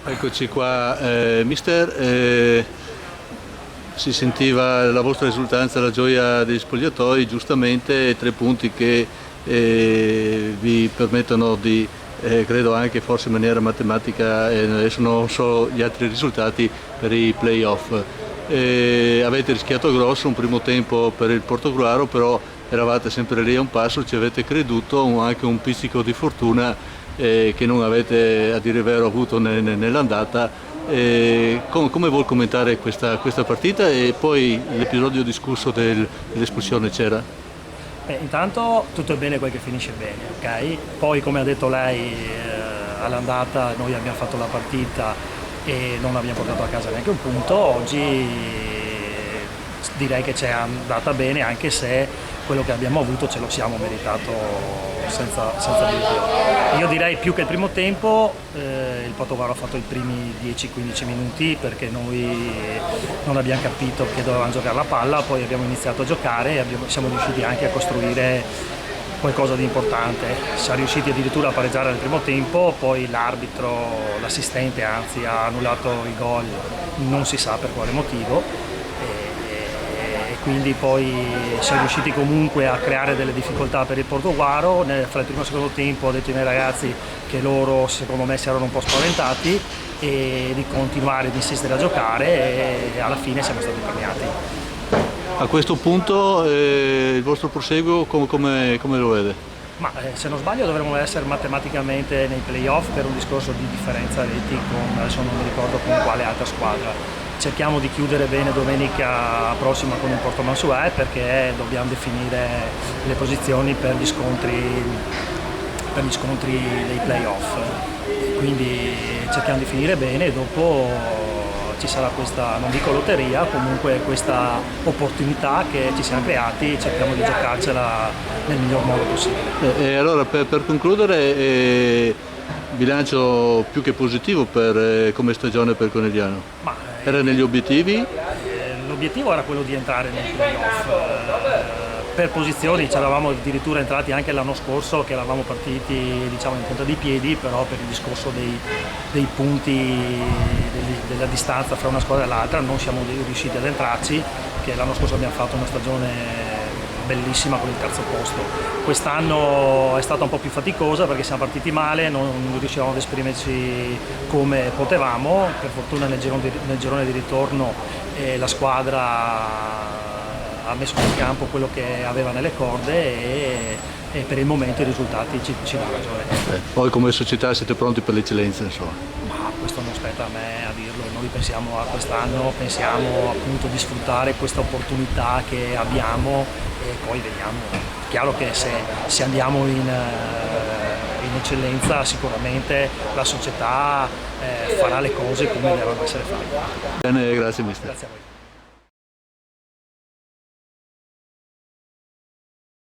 Eccoci qua, mister, si sentiva la vostra esultanza, la gioia degli spogliatoi, giustamente 3 punti che vi permettono di, credo anche forse in maniera matematica, adesso non so gli altri risultati, per i playoff. Avete rischiato grosso un primo tempo per il Portogruaro, però eravate sempre lì a un passo, ci avete creduto, anche un pizzico di fortuna che non avete a dire vero avuto nell'andata. Come vuol commentare questa partita e poi l'episodio discusso dell'espulsione c'era? Intanto tutto è bene quel che finisce bene, ok? Poi come ha detto lei all'andata noi abbiamo fatto la partita e non abbiamo portato a casa neanche un punto. Oggi direi che ci è andata bene, anche se quello che abbiamo avuto ce lo siamo meritato senza dubbio. Io direi più che il primo tempo, il Portogruaro ha fatto i primi 10-15 minuti perché noi non abbiamo capito che dovevamo giocare la palla, poi abbiamo iniziato a giocare e siamo riusciti anche a costruire qualcosa di importante. Siamo riusciti addirittura a pareggiare nel primo tempo, poi l'assistente anzi ha annullato il gol, non si sa per quale motivo. Quindi poi siamo riusciti comunque a creare delle difficoltà per il Portogruaro. Fra il primo e il secondo tempo ho detto ai miei ragazzi che loro secondo me si erano un po' spaventati e di continuare ad insistere a giocare e alla fine siamo stati premiati. A questo punto il vostro proseguo come lo vede? Ma se non sbaglio dovremmo essere matematicamente nei playoff per un discorso di differenza reti con, adesso non mi ricordo con quale altra squadra. Cerchiamo di chiudere bene domenica prossima con il Portomansuè perché dobbiamo definire le posizioni per gli scontri dei playoff. Quindi cerchiamo di finire bene e dopo ci sarà questa, non dico lotteria, comunque questa opportunità che ci siamo creati e cerchiamo di giocarcela nel miglior modo possibile. E allora per concludere, bilancio più che positivo come stagione per Conegliano? Era negli obiettivi? L'obiettivo era quello di entrare nei playoff. Per posizioni ci eravamo addirittura entrati anche l'anno scorso, che eravamo partiti diciamo in punta di piedi, però per il discorso dei punti, della distanza fra una squadra e l'altra non siamo riusciti ad entrarci, che l'anno scorso abbiamo fatto una stagione bellissima con il terzo posto. Quest'anno è stata un po' più faticosa perché siamo partiti male, non riuscivamo ad esprimerci come potevamo. Per fortuna nel girone di ritorno la squadra ha messo in campo quello che aveva nelle corde e per il momento i risultati ci danno ragione. Poi come società siete pronti per l'eccellenza, insomma? Ma questo non spetta a me a dirlo, noi pensiamo a quest'anno, pensiamo appunto di sfruttare questa opportunità che abbiamo e poi vediamo. È chiaro che se andiamo in eccellenza sicuramente la società farà le cose come devono essere fatte. Bene, grazie mister. Grazie a voi.